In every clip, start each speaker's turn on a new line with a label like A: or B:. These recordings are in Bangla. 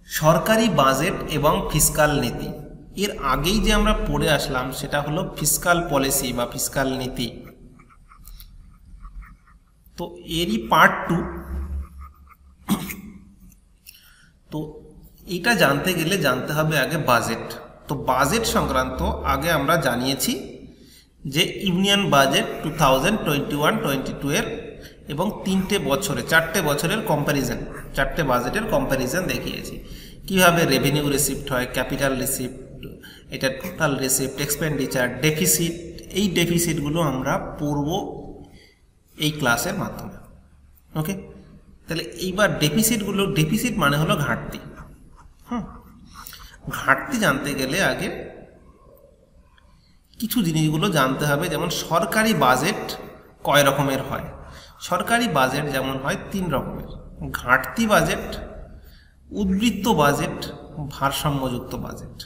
A: সরকারি বাজেট এবং ফিসকাল নীতি। এর আগেই যে আমরা পড়ে আসলাম সেটা হলো ফিসকাল পলিসি বা ফিসকাল নীতি। তো এরই পার্ট 2। তো এটা জানতে গেলে জানতে হবে আগে বাজেট। তো বাজেট সংক্রান্ত আগে আমরা জানিয়েছি যে ইউনিয়ন বাজেট 2021-22 এর এবং 4টে বছরের কম্প্যারিজন, 4টে বাজেটের কম্প্যারিজন দেখিয়েছি কিভাবে রেভিনিউ রিসিপ্ট হয়, ক্যাপিটাল রিসিপ্ট, এটা টোটাল রিসিপ্ট, এক্সপেন্ডিচার, ডেফিসিট। এই ডেফিসিটগুলো আমরা পড়ব এই ক্লাসের মাধ্যমে। ওকে, তাহলে এইবার ডেফিসিট মানে হলো ঘাটতি। ঘাটতি জানতে গেলে আগে কিছু জিনিসগুলো জানতে হবে, যেমন সরকারি বাজেট কয় রকমের হয়। সরকারি বাজেট যেমন হয় 3 রকমের: ঘাটতি বাজেট, উদ্বৃত্ত বাজেট, ভারসাম্যযুক্ত বাজেট।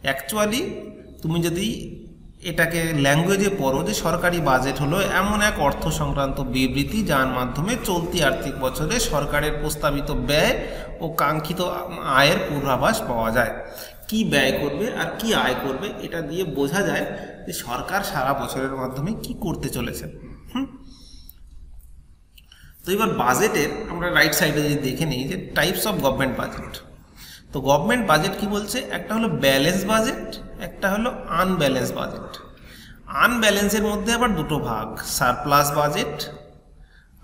A: অ্যাকচুয়ালি তুমি যদি এটাকে ল্যাঙ্গুয়েজে পড়ো যে সরকারি বাজেট হলো এমন এক অর্থ সংক্রান্ত বিবৃতি যার মাধ্যমে চলতি আর্থিক বছরে সরকারের প্রস্তাবিত ব্যয় ও কাঙ্ক্ষিত আয়ের পূর্বাভাস পাওয়া যায়। কি ব্যয় করবে আর কি আয় করবে এটা দিয়ে বোঝা যায় যে সরকার সারা বছরের মাধ্যমে কি করতে চলেছে। তো এবার বাজেটের আমরা রাইট সাইডে যদি দেখে নিই যে টাইপস অফ গভর্নমেন্ট বাজেট। তো গভর্নমেন্ট বাজেট কি বলছে, একটা হলো ব্যালেন্স বাজেট, একটা হলো আনব্যালেন্স বাজেট। আনব্যালেন্সের মধ্যে আবার দুটো ভাগ, সারপ্লাস বাজেট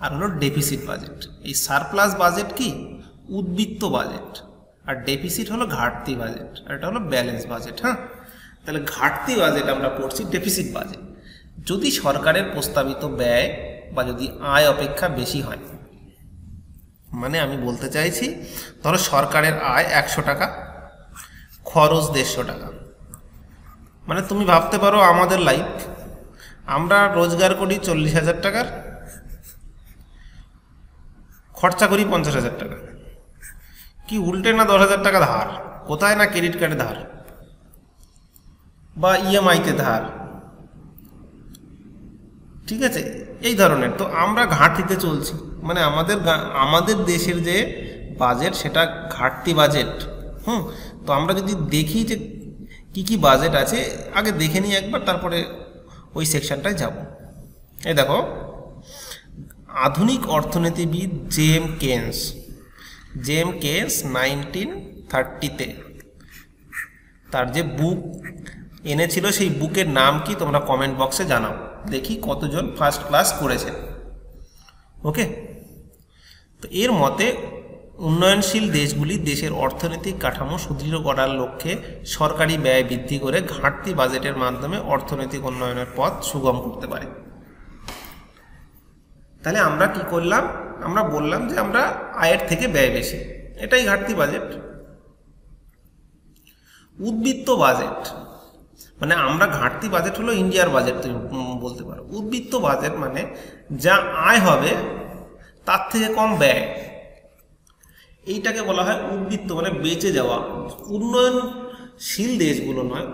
A: আর হলো ডেফিসিট বাজেট। এই সারপ্লাস বাজেট কি উদ্বৃত্ত বাজেট, আর ডেফিসিট হলো ঘাটতি বাজেট, আর এটা হলো ব্যালেন্স বাজেট। তাহলে ঘাটতি বাজেট আমরা পড়ছি ডেফিসিট বাজেট। যদি সরকারের প্রস্তাবিত ব্যয় বা যদি আয় অপেক্ষা বেশি হয়, মানে আমি বলতে চাইছি ধরো সরকারের আয় 100 টাকা, খরচ 150 টাকা। মানে তুমি ভাবতে পারো আমাদের লাইফ, আমরা রোজগার করি 40,000 টাকার, খরচা করি 50,000 টাকা। কি উল্টে না 10,000 টাকা ধার, কোথায় না ক্রেডিট কার্ডে ধার বা ইএমআইতে ধার, ঠিক আছে, এই ধরনের। তো আমরা ঘাটতিতে চলছি, মানে আমাদের দেশের যে বাজেট সেটা ঘাটতি বাজেট। তো আমরা যদি দেখি যে কি কি বাজেট আছে আগে দেখে নিই একবার, তারপরে ওই সেকশনটায় যাব। এই দেখো, আধুনিক অর্থনীতিবিদ জেম কেন্স 1930-তে তার যে বুক এনেছিল সেই বুকের নাম কি তোমরা কমেন্ট বক্সে জানাও, দেখি কতজন ফার্স্ট ক্লাস করেছে। ওকে, তো এর মতে উন্নয়নশীল দেশগুলি দেশের অর্থনৈতিক কাঠামো সুদৃঢ় করার লক্ষ্যে সরকারি ব্যয় বৃদ্ধি করে ঘাটতি বাজেটের মাধ্যমে অর্থনৈতিক উন্নয়নের পথ সুগম করতে পারে। তাহলে আমরা কি করলাম, আমরা বললাম যে আমরা আয়ের থেকে ব্যয় বেশি, এটাই ঘাটতি বাজেট। উদ্বৃত্ত বাজেট মানে আমরা ঘাটতি বাজেট হলো ইন্ডিয়ার বাজেট তুমি বলতে পারো। উদ্বৃত্ত বাজেট মানে যা আয় হবে তার থেকে কম ব্যয়, এইটাকে বলা হয় উদ্বৃত্ত, মানে বেঁচে যাওয়া। উন্নয়নশীল দেশগুলো নয়,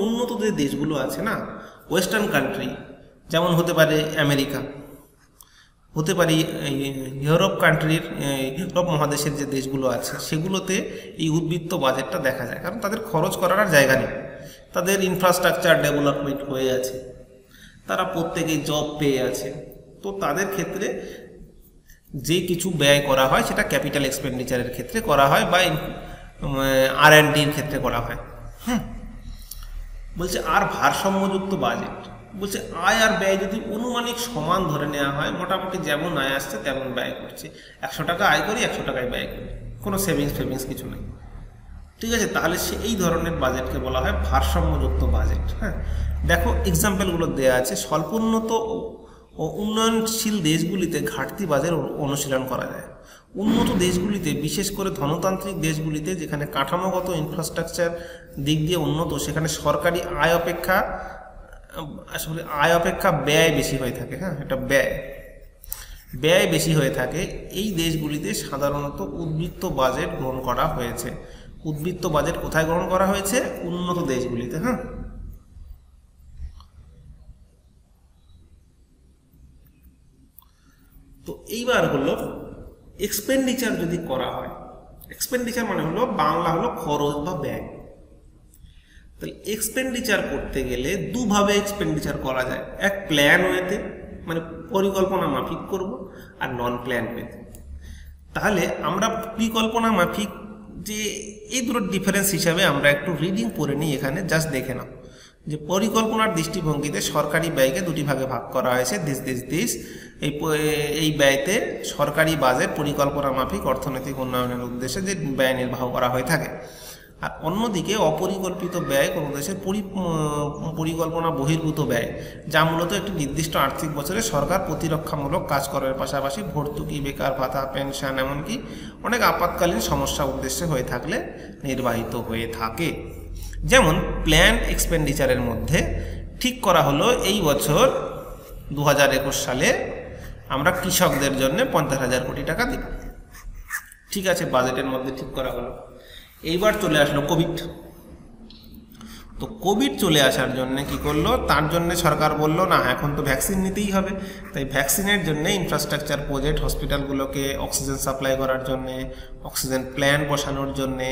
A: উন্নত যে দেশগুলো আছে না, ওয়েস্টার্ন কান্ট্রি, যেমন হতে পারে আমেরিকা, হতে পারে ইউরোপ কান্ট্রির, ইউরোপ মহাদেশের যে দেশগুলো আছে সেগুলোতে এই উদ্বৃত্ত বাজেটটা দেখা যায়, কারণ তাদের খরচ করার আর জায়গা নেই, তাদের ইনফ্রাস্ট্রাকচার ডেভেলপমেন্ট হয়ে আছে, তারা প্রত্যেকেই জব পেয়ে আছে। তো তাদের ক্ষেত্রে যে কিছু ব্যয় করা হয় সেটা ক্যাপিটাল এক্সপেন্ডিচারের ক্ষেত্রে করা হয় বা R&Dর ক্ষেত্রে করা হয়। বলছে আর ভারসাম্যযুক্ত বাজেট বলছে আয় আর ব্যয় যদি অনুমানিক সমান ধরে নেওয়া হয়, মোটামুটি যেমন আয় আসছে তেমন ব্যয় করছে, 100 টাকা আয় করি 100 টাকায় ব্যয় করি, কোনো সেভিংস কিছু নেই, ঠিক আছে। তাহলে এই ধরনের বাজেটকে বলা হয় ভারসাম্যযুক্ত বাজেট। দেখো এক্সাম্পলগুলো দেওয়া আছে। স্বল্পোন্নত ও উন্নয়নশীল দেশগুলিতে ঘাটতি বাজেট অনুশীলন করা যায়। উন্নত দেশগুলিতে, বিশেষ করে ধনতান্ত্রিক দেশগুলিতে যেখানে কাঠামোগত ইনফ্রাস্ট্রাকচার দিক দিয়ে উন্নত, সেখানে সরকারি আয় অপেক্ষা ব্যয় বেশি হয়ে থাকে। এটা ব্যয় বেশি হয়ে থাকে। এই দেশগুলিতে সাধারণত উদ্বৃত্ত বাজেট গ্রহণ করা হয়েছে। উদ্বৃত্ত বাজেট কোথায় গ্রহণ করা হয়েছে? উন্নত দেশগুলিতে। তো এইবার হলো এক্সপেন্ডিচার যদি করা হয়, এক্সপেন্ডিচার মানে হলো বাংলা হলো খরচ বা ব্যয়। তাহলে এক্সপেন্ডিচার করতে গেলে দুভাবে এক্সপেন্ডিচার করা যায়, এক প্ল্যান ওয়েতে মানে পরিকল্পনা মাফিক করব, আর নন প্ল্যান ওয়েতে। তাহলে আমরা পরিকল্পনা মাফিক যে এই দুটোর ডিফারেন্স হিসাবে আমরা একটু রিডিং পড়ে নিই, এখানে জাস্ট দেখে নাও যে পরিকল্পনার দৃষ্টিভঙ্গিতে সরকারি ব্যয়কে দুটি ভাগে ভাগ করা হয়েছে, দিস এই ব্যয়তে সরকারি বাজেট পরিকল্পনা মাফিক অর্থনৈতিক উন্নয়নের উদ্দেশ্যে যে ব্যয় নির্বাহ করা হয়ে থাকে, আর অন্যদিকে অপরিকল্পিত ব্যয় কোনো দেশের পরিকল্পনা বহির্ভূত ব্যয়, যা মূলত একটি নির্দিষ্ট আর্থিক বছরে সরকার প্রতিরক্ষামূলক কাজ করার পাশাপাশি ভর্তুকি, বেকার ভাতা, পেনশন এমনকি অনেক আপাতকালীন সমস্যা উদ্দেশ্যে হয়ে থাকলে নির্বাহিত হয়ে থাকে। যেমন প্ল্যান এক্সপেন্ডিচারের মধ্যে ঠিক করা হলো এই বছর 2021 সালে আমরা কৃষকদের জন্য 50,000 কোটি টাকা দেব, ঠিক আছে, বাজেটের মধ্যে ঠিক করা হলো। এইবার চলে আসলো কোভিড। তো কোভিড চলে আসার জন্য কি করলো, তার জন্য সরকার বলল না এখন তো ভ্যাকসিন নিতেই হবে, তাই ভ্যাকসিনের জন্য ইনফ্রাস্ট্রাকচার প্রজেক্ট, হসপিটালগুলোকে অক্সিজেন সাপ্লাই করার জন্যে, অক্সিজেন প্ল্যান্ট বসানোর জন্যে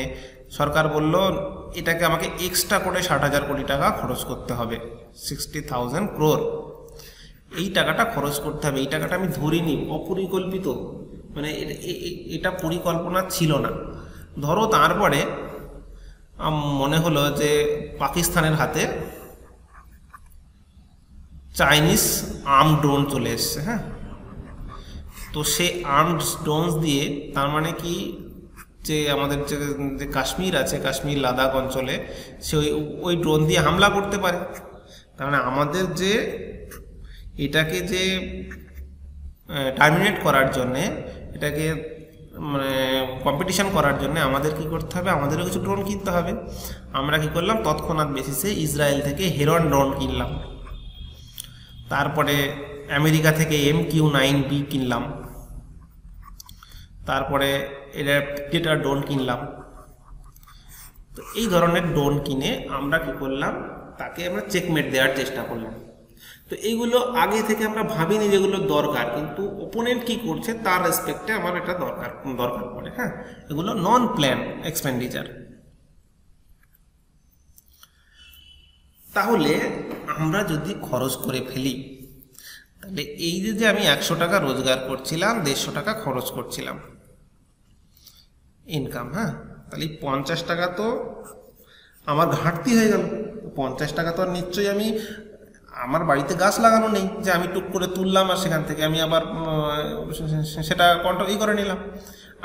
A: সরকার বলল এটাকে আমাকে এক্সট্রা করে 60,000 কোটি টাকা খরচ করতে হবে, 60,000 crore। এই টাকাটা খরচ করতে হবে, এই টাকাটা আমি ধরিনি, অপরিকল্পিত, মানে এটা পরিকল্পনা ছিল না। ধরো তারপরে মনে হলো যে পাকিস্তানের হাতে চাইনিজ আর্ম ড্রোন চলে এসছে, হ্যাঁ, তো সেই আর্ম ড্রোনস দিয়ে তার মানে কি যে আমাদের যে কাশ্মীর আছে, কাশ্মীর লাদাখ অঞ্চলে সে ওই ড্রোন দিয়ে হামলা করতে পারে। কারণ আমাদের যে এটাকে যে টার্মিনেট করার জন্যে, এটাকে মানে কম্পিটিশন করার জন্য আমাদের কি করতে হবে, আমাদেরও কিছু ড্রোন কিনতে হবে। আমরা কি করলাম, তৎক্ষণাৎ বেসিসে ইসরায়েল থেকে হেরন ড্রোন কিনলাম, তারপরে আমেরিকা থেকে MQ-9B কিনলাম, তারপরে এটা প্রেডেটর ড্রোন কিনলাম। তো এই ধরনের ড্রোন কিনে আমরা কি করলাম, তাকে আমরা চেকমেট দেওয়ার চেষ্টা করলাম। তো এইগুলো আগে থেকে আমরা ভাবিনি যেগুলো দরকার, কিন্তু ওপোনেন্ট কি করছে তার রেসপেক্টে আমার এটা দরকার পড়ে, হ্যাঁ, এগুলো নন প্ল্যান এক্সপেন্ডিচার। তাহলে আমরা যদি খরচ করে ফেলি, তাহলে এই যে আমি 100 টাকা রোজগার করছিলাম, 150 টাকা খরচ করছিলাম ইনকাম, হ্যাঁ, তাহলে 50 টাকা তো আমার ঘাটতি হয়ে গেল। 50 টাকা তো আর নিশ্চয়ই আমি, আমার বাড়িতে গাছ লাগানো নেই যে আমি টুক করে তুললাম আর সেখান থেকে আমি আবার সেটা কন্ট্রোল করে নিলাম,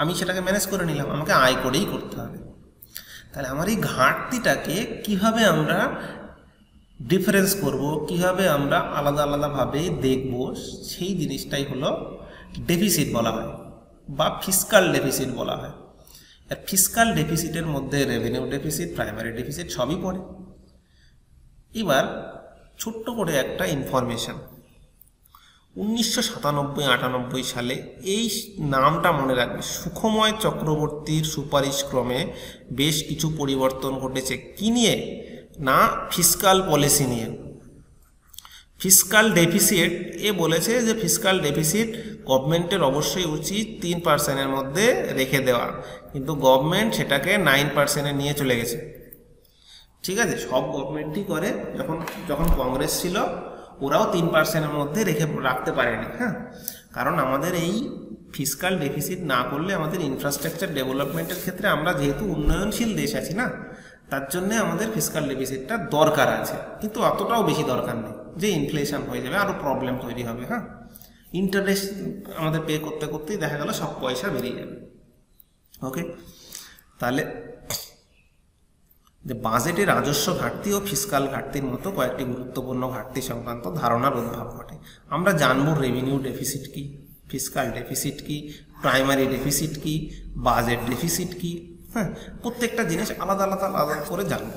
A: আমি সেটাকে ম্যানেজ করে নিলাম, আমাকে আয় করেই করতে হবে। তাহলে আমার এই ঘাটতিটাকে কিভাবে আমরা ডিফারেন্স করব, কিভাবে আমরা আলাদা আলাদাভাবে দেখব, সেই জিনিসটাই হলো ডেফিসিট বলা হয় বা ফিস্কাল ডেফিসিট বলা হয়। আর ফিস্কাল ডেফিসিটের মধ্যে রেভিনিউ ডেফিসিট, প্রাইমারি ডেফিসিট সবই পড়ে। এবার ছোট্ট করে একটা ইনফরমেশন, 1997-98 সালে এই নামটা মনে রাখবে, সুখময় চক্রবর্তীর সুপারিশক্রমে বেশ কিছু পরিবর্তন ঘটেছে। কি নিয়ে না, ফিস্কাল পলিসি নিয়ে। ফিস্কাল ডেফিসিট এ বলেছে যে ফিস্কাল ডেফিসিট গভর্নমেন্টের অবশ্যই উচিত 3%-এর মধ্যে রেখে দেওয়া, কিন্তু গভর্নমেন্ট সেটাকে 9%-এ নিয়ে চলে গেছে। ঠিক আছে, সব গভর্নমেন্টই করে, যখন কংগ্রেস ছিল ওরাও 3%-এর মধ্যে রাখতে পারেনি, হ্যাঁ, কারণ আমাদের এই ফিস্কাল ডেফিসিট না করলে আমাদের ইনফ্রাস্ট্রাকচার ডেভেলপমেন্টের ক্ষেত্রে আমরা যেহেতু উন্নয়নশীল দেশ আছি না, তার জন্যে আমাদের ফিস্কাল ডেফিসিটটা দরকার আছে, কিন্তু অতটাও বেশি দরকার নেই যে ইনফ্লেশন হয়ে যাবে, আরও প্রবলেম তৈরি হবে, হ্যাঁ, ইন্টারেস্ট আমাদের পে করতে করতেই দেখা গেল সব পয়সা বেরিয়ে যাবে। ওকে, তাহলে যে বাজেটে রাজস্ব ঘাটতি ও ফিস্কাল ঘাটতির মতো কয়েকটি গুরুত্বপূর্ণ ঘাটতি সংক্রান্ত ধারণার উদ্ভব ঘটে। আমরা জানব রেভিনিউ ডেফিসিট কি, ফিস্কাল ডেফিসিট কি, প্রাইমারি ডেফিসিট কি, বাজেট ডেফিসিট কি, হ্যাঁ, প্রত্যেকটা জিনিস আলাদা আলাদা আলাদা করে জানব।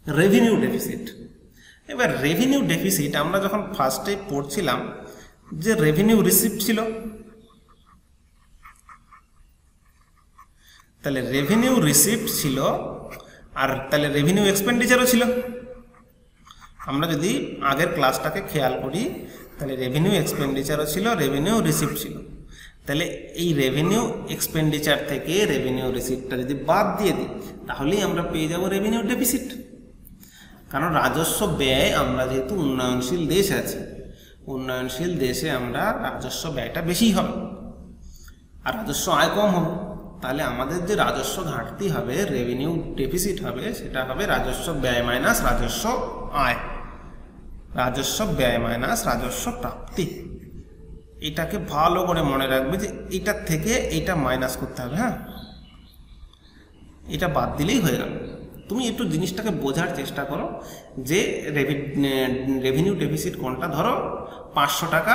A: Revenue deficit. এবার রেভিনিউ ডেফিসিট আমরা যখন ফার্স্টে পড়ছিলাম যে রেভিনিউ রিসিপ্ট ছিল, তাহলে রেভিনিউ রিসিপ্ট ছিল, আর তাহলে রেভিনিউ এক্সপেন্ডিচারও ছিল। আমরা যদি আগের ক্লাসটাকে খেয়াল করি তাহলে রেভিনিউ এক্সপেন্ডিচারও ছিল, রেভিনিউ রিসিপ্ট ছিল। তাহলে এই রেভিনিউ এক্সপেন্ডিচার থেকে রেভিনিউ রিসিপ্টটা যদি বাদ দিয়ে দিই তাহলেই আমরা পেয়ে যাব রেভিনিউ ডেফিসিট। কারণ রাজস্ব ব্যয়, আমরা যেহেতু উন্নয়নশীল দেশ আছি, উন্নয়নশীল দেশে আমরা রাজস্ব ব্যয়টা বেশি হবে আর রাজস্ব আয় কম হবে। তাহলে আমাদের যে রাজস্ব ঘাটতি হবে, রেভিনিউ ডেফিসিট হবে, সেটা হবে রাজস্ব ব্যয় মাইনাস রাজস্ব আয়, রাজস্ব ব্যয় মাইনাস রাজস্ব প্রাপ্তি। এটাকে ভালো করে মনে রাখবে যে এটার থেকে এটা মাইনাস করতে হবে। হ্যাঁ, এটা বাদ দিলেই হয়ে গেল। তুমি একটু জিনিসটাকে বোঝার চেষ্টা করো যে রেভিনিউ ডেফিসিট কোনটা। ধরো 500 টাকা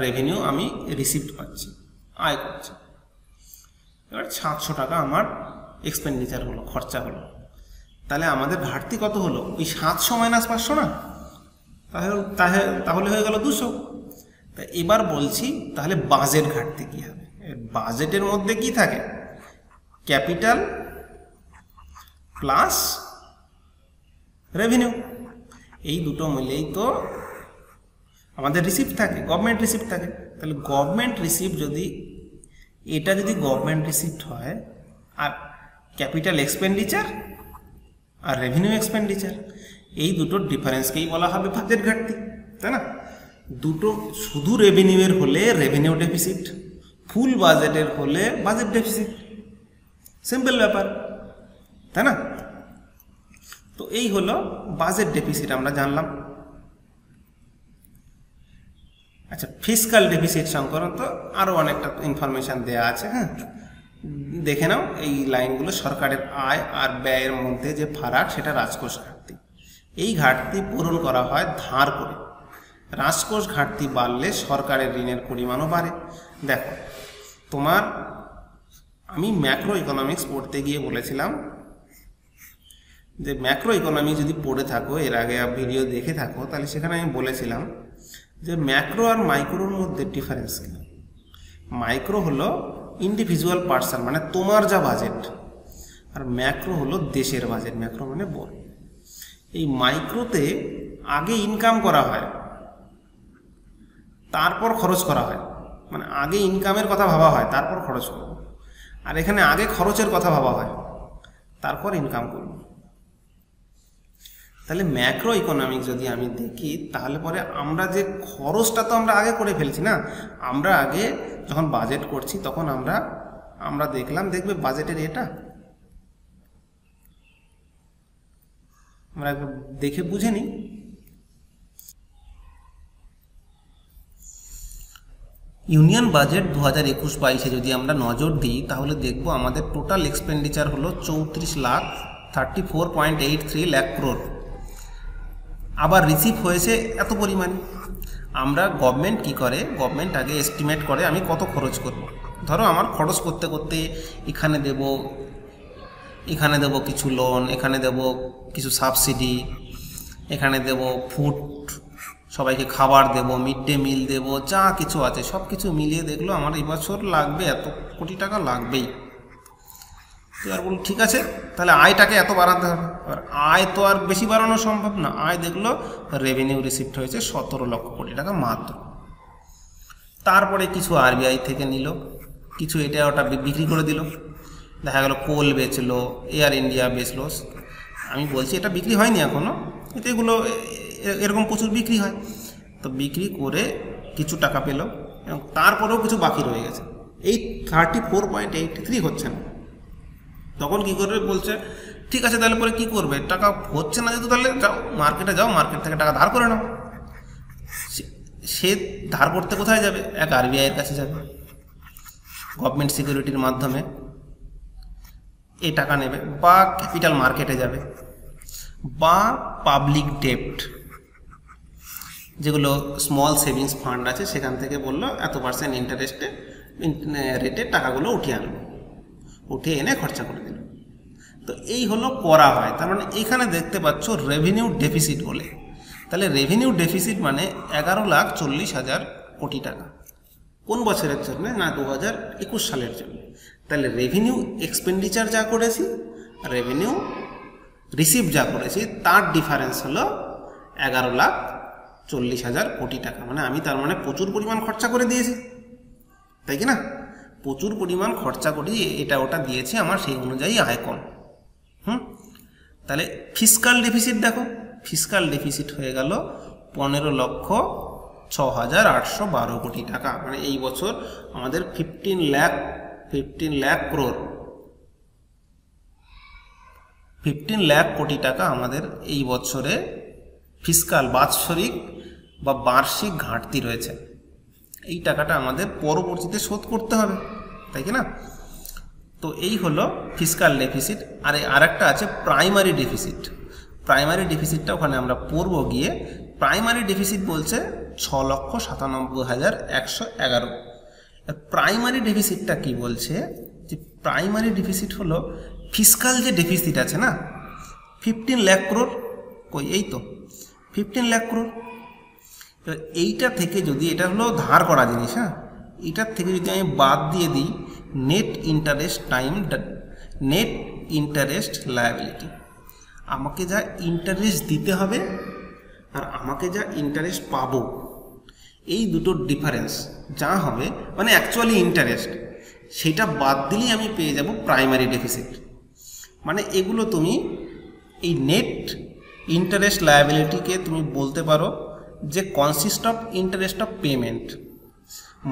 A: রেভিনিউ আমি রিসিপ্ট পাচ্ছি, আয় করছি, এবার 700 টাকা আমার এক্সপেন্ডিচার হলো, খরচা হলো। তাহলে আমাদের ঘাটতি কত হলো? ওই 700 মাইনাস 500 না, তাহলে হয়ে গেল 200। তা এবার বলছি তাহলে বাজেট ঘাটতি কী হবে? বাজেটের মধ্যে কি থাকে? ক্যাপিটাল প্লাস রেভিনিউ, এই দুটো মিলেই তো আমাদের রিসিপ্ট থাকে, গভর্নমেন্ট রিসিপ্ট থাকে। তাহলে গভর্নমেন্ট রিসিপ্ট যদি, এটা যদি গভর্নমেন্ট রিসিপ্ট হয়, আর ক্যাপিটাল এক্সপেন্ডিচার আর রেভিনিউ এক্সপেন্ডিচার, এই দুটোর ডিফারেন্সকেই বলা হবে বাজেট ঘাটতি, তাই না? দুটো শুধু রেভিনিউয়ের হলে রেভিনিউ ডেফিসিট, ফুল বাজেটের হলে বাজেট ডেফিসিট, সিম্পল ব্যাপার, তাই না? তো এই হলো বাজেট ডেফিসিট, আমরা জানলাম। আচ্ছা, ফিসকাল ডেফিসিট সংক্রান্ত আরও অনেকটা ইনফরমেশান দেওয়া আছে। হ্যাঁ, দেখে নাও এই লাইনগুলো। সরকারের আয় আর ব্যয়ের মধ্যে যে ফারাক, সেটা রাজকোষ ঘাটতি। এই ঘাটতি পূরণ করা হয় ধার করে। রাজকোষ ঘাটতি বাড়লে সরকারের ঋণের পরিমাণও বাড়ে। দেখো, আমি ম্যাক্রো ইকোনমিক্স পড়তে গিয়ে বলেছিলাম যে ম্যাক্রো ইকোনমি যদি পড়ে থাকো, এর আগে ভিডিও দেখে থাকো, তাহলে সেখানে আমি বলেছিলাম যে ম্যাক্রো আর মাইক্রোর মধ্যে ডিফারেন্স কি। মাইক্রো হলো ইন্ডিভিজুয়াল পার্সন, মানে তোমার যা বাজেট, আর ম্যাক্রো হলো দেশের বাজেট, ম্যাক্রো মানে বড়। এই মাইক্রোতে আগে ইনকাম করা হয়, তারপর খরচ করা হয়, মানে আগে ইনকামের কথা ভাবা হয়, তারপর খরচ করব। আর এখানে আগে খরচের কথা ভাবা হয়, তারপর ইনকাম করব। তাহলে ম্যাক্রো ইকোনমিক্স যদি আমি দেখি, তাহলে পরে আমরা যে খরচটা তো আমরা আগে করে ফেলছি না। আমরা আগে যখন বাজেট করছি তখন আমরা দেখবে বাজেটের এটা আমরা একবার দেখে বুঝে নিই। ইউনিয়ন বাজেট 2021-22 যদি আমরা নজর দিই, তাহলে দেখব আমাদের টোটাল এক্সপেন্ডিচার হলো 34,34.83 লাখ ক্রোড়। আবার রিসিভ হয়েছে এত পরিমাণ। আমরা গভর্নমেন্ট কি করে, গভর্নমেন্ট আগে এস্টিমেট করে আমি কত খরচ করব। ধরো আমার খরচ করতে করতে এখানে দেব কিছু লোন, এখানে দেব কিছু সাবসিডি, এখানে দেব ফুড, সবাইকে খাবার দেব, মিড ডে মিল দেব, যা কিছু আছে সব কিছু মিলিয়ে দেখলো আমার এই বছর লাগবে এত কোটি টাকা লাগবেই। এবার বলুন ঠিক আছে, তাহলে আয়টাকে এত বাড়াতে হবে। এবার আয় তো আর বেশি বাড়ানো সম্ভব না। আয় দেখলো রেভিনিউ রিসিপ্ট হয়েছে 17 লক্ষ কোটি টাকা মাত্র। তারপরে কিছু আরবিআই থেকে নিল, কিছু এটা ওটা বিক্রি করে দিল। দেখা গেল কোল বেচলো, এয়ার ইন্ডিয়া বেচলো। আমি বলছি এটা বিক্রি হয়নি এখনও, কিন্তু এগুলো এরকম প্রচুর বিক্রি হয়। তো বিক্রি করে কিছু টাকা পেল, এবং তারপরেও কিছু বাকি রয়ে গেছে। এই 34.83 হচ্ছে না। তখন কি করবে, বলছে ঠিক আছে তাহলে পরে কি করবে, টাকা হচ্ছে না যেহেতু, তাহলে যাও মার্কেটে, যাও মার্কেট থেকে টাকা ধার করে নাও। সে ধার করতে কোথায় যাবে? এক আরবিআইয়ের কাছে যাবে, গভর্নমেন্ট সিকিউরিটির মাধ্যমে এই টাকা নেবে, বা ক্যাপিটাল মার্কেটে যাবে, বা পাবলিক ডেপ্ট, যেগুলো স্মল সেভিংস ফান্ড আছে সেখান থেকে বললো এত % ইন্টারেস্টে রেটে টাকাগুলো উঠিয়ে আনলো, উঠিয়ে এনে খরচা করে দিল। তো এই হলো করা হয়। তার মানে এখানে দেখতে পাচ্ছ রেভিনিউ ডেফিসিট বলে। তাহলে রেভিনিউ ডেফিসিট মানে 11,40,000 কোটি টাকা। কোন বছরের জন্য? না 2021 সালের জন্য। তাহলে রেভিনিউ এক্সপেন্ডিচার যা করেছি, রেভিনিউ রিসিভ যা করেছি, তার ডিফারেন্স হলো 11,40,000 কোটি টাকা। মানে আমি তার মানে প্রচুর পরিমাণ খরচা করে দিয়েছি, তাই কি না? প্রচুর পরিমাণ খরচা করি, এটা ওটা দিয়েছি, আমার সেই অনুযায়ী আয় কম। তাহলে ফিসকাল ডেফিসিট দেখো, ফিসকাল ডেফিসিট হয়ে গেল 15,06,812 কোটি টাকা। মানে এই বছর আমাদের 15 লাখ ক্রোর 15 লাখ কোটি টাকা আমাদের এই বছরে ফিসকাল বাৎসরিক বা বার্ষিক ঘাটতি রয়েছে। এই টাকাটা আমাদের পরবর্তীতে শোধ করতে হবে, তাই কি না? তো এই হলো ফিসকাল ডেফিসিট। আর একটা আছে প্রাইমারি ডেফিসিট। প্রাইমারি ডেফিসিটটা ওখানে আমরা পড়ব গিয়ে। প্রাইমারি ডেফিসিট বলছে 6,97,111। প্রাইমারি ডেফিসিটটা কি বলছে, যে প্রাইমারি ডেফিসিট হলো ফিসকাল যে ডেফিসিট আছে না 15 লাখ ক্রোর, কই এই তো 15 লাখ ক্রোর। এইটা থেকে যদি, এটা হলো ধার করা জিনিস, হ্যাঁ, এটার থেকে যদি আমি বাদ দিয়ে দিই নেট ইন্টারেস্ট লায়াবিলিটি, আমাকে যা ইন্টারেস্ট দিতে হবে আর আমাকে যা ইন্টারেস্ট পাবো, এই দুটোর ডিফারেন্স যা হবে, মানে অ্যাকচুয়ালি ইন্টারেস্ট, সেটা বাদ দিলেই আমি পেয়ে যাব প্রাইমারি ডেফিসিট। মানে এগুলো তুমি এই নেট ইন্টারেস্ট লায়াবিলিটিকে তুমি বলতে পারো যে consist of interest of payment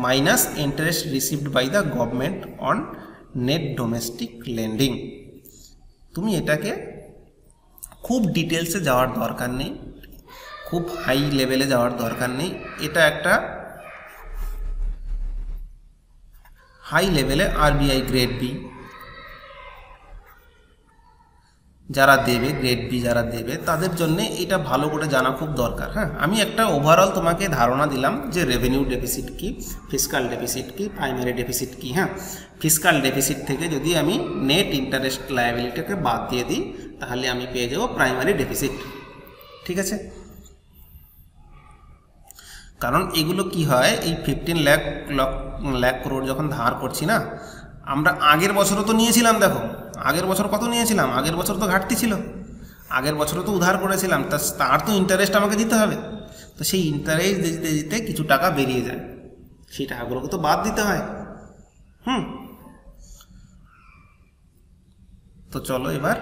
A: minus interest received by the government on net domestic lending. তুমি এটাকে খুব ডিটেলসে যাওয়ার দরকার নেই, খুব হাই লেভেলে যাওয়ার দরকার নেই। এটা একটা হাই লেভেলে আরবিআই গ্রেড বি যারা দেবে, গ্রেড বি যারা দেবে, তাদের জন্য এটা ভালো করে জানা খুব দরকার। হ্যাঁ, আমি একটা ওভারঅল তোমাকে ধারণা দিলাম যে রেভিনিউ ডেফিসিট কি, ফিসকাল ডেফিসিট কি, প্রাইমারি ডেফিসিট কি। হ্যাঁ, ফিসকাল ডেফিসিট থেকে যদি আমি নেট ইন্টারেস্ট লায়াবিলিটিকে বাদ দিয়ে দিই তাহলে আমি পেয়ে যাব প্রাইমারি ডেফিসিট। ঠিক আছে, কারণ এগুলো কি হয়, এই 15 লাখ ক্রোড় যখন ধার করছি না, আমরা আগের বছরও তো নিয়েছিলাম। দেখো আগের বছর কত নিয়েছিলাম, আগের বছর তো ঘাটতি ছিল, আগের বছরও তো উধার করেছিলাম, তার তো ইন্টারেস্ট আমাকে দিতে হবে। তো সেই ইন্টারেস্ট দিতে দিতে কিছু টাকা বেরিয়ে যায়, সেই টাকাগুলোকে তো বাদ দিতে হয়। তো চলো এবার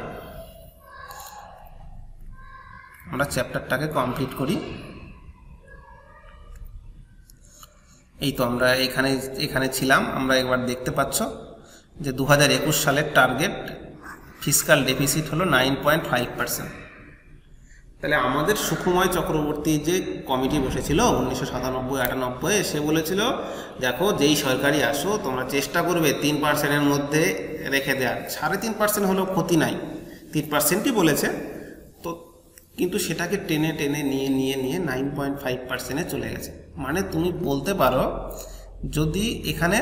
A: আমরা চ্যাপ্টারটাকে কমপ্লিট করি। এই তো আমরা এখানে ছিলাম। আমরা একবার দেখতে পাচ্ছ যে 2021 সালের টার্গেট ফিসকাল ডেফিসিট হলো 9.5%। তাহলে আমাদের সুকুময় চক্রবর্তী যে কমিটি বসেছিল 1997-98, সে বলেছিল দেখো যেই সরকারি আসো তোমরা চেষ্টা করবে 3%-এর মধ্যে রেখে দেওয়ার, 3.5% হলেও ক্ষতি নাই, 3%ই বলেছে তো, কিন্তু সেটাকে টেনে টেনে নিয়ে 9.5%-এ চলে গেছে। মানে তুমি বলতে পারো যদি এখানে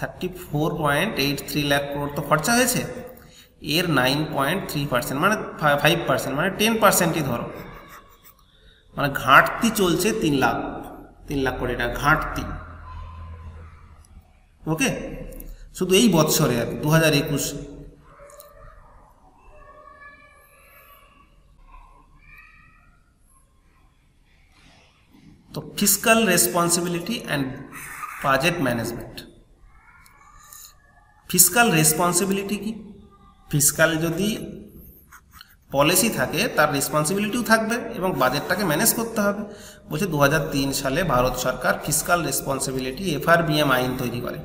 A: 34.83 লাখ ক্রোড় তো খরচা হয়েছে, এর 9.3% মানে 5% মানে 10%ই ধরো, মানে ঘাটতি চলছে 3 লাখ কোটি টাকা ঘাটতি। ওকে, শুধু এই বছরে 2021। তো fiscal responsibility and budget management. Fiscal responsibility কি, ফিসকাল যদি পলিসি থাকে তার রেসপন্সিবিলিটিও থাকবে এবং বাজেটটাকে ম্যানেজ করতে হবে। বলছে 2003 সালে ভারত সরকার ফিসকাল রেসপন্সিবিলিটি FRBM আইন তৈরি করে।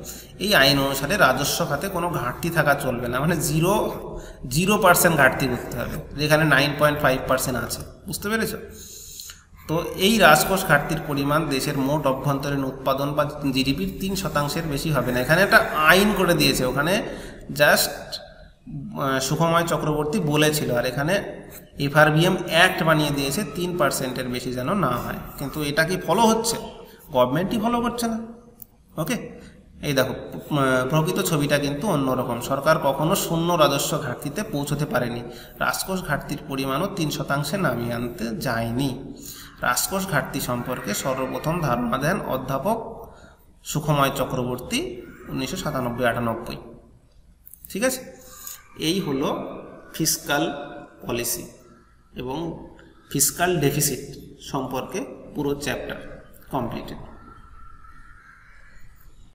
A: এই আইন অনুসারে রাজস্ব খাতে কোনো ঘাটতি থাকা চলবে না, মানে 0% ঘাটতি করতে হবে, যেখানে 9.5% আছে। বুঝতে পেরেছ? তো এই রাজকোষ ঘাটতির পরিমাণ দেশের মোট অভ্যন্তরীণ উৎপাদন বা জিডিপির 3% বেশি হবে না। এখানে একটা আইন করে দিয়েছে, ওখানে জাস্ট সুকুময় চক্রবর্তী বলেছিল, আর এখানে FRBM অ্যাক্ট বানিয়ে দিয়েছে 3%-এর বেশি যেন না হয়। কিন্তু এটা কি ফলো হচ্ছে? গভর্নমেন্টই ফলো করছে না। ওকে, এই দেখো প্রকৃত ছবিটা কিন্তু অন্যরকম। সরকার কখনো শূন্য রাজস্ব ঘাটতিতে পৌঁছতে পারেনি, রাজকোষ ঘাটতির পরিমাণও 3% নামিয়ে আনতে যায়নি। রাজকোষ ঘাটতি সম্পর্কে সর্বপ্রথম ধারণা দেন অধ্যাপক সুকুময় চক্রবর্তী 1997-98। ঠিক আছে, এই হলো ফিসকাল পলিসি এবং ফিসকাল ডেফিসিট সম্পর্কে পুরো চ্যাপ্টার কমপ্লিটেড।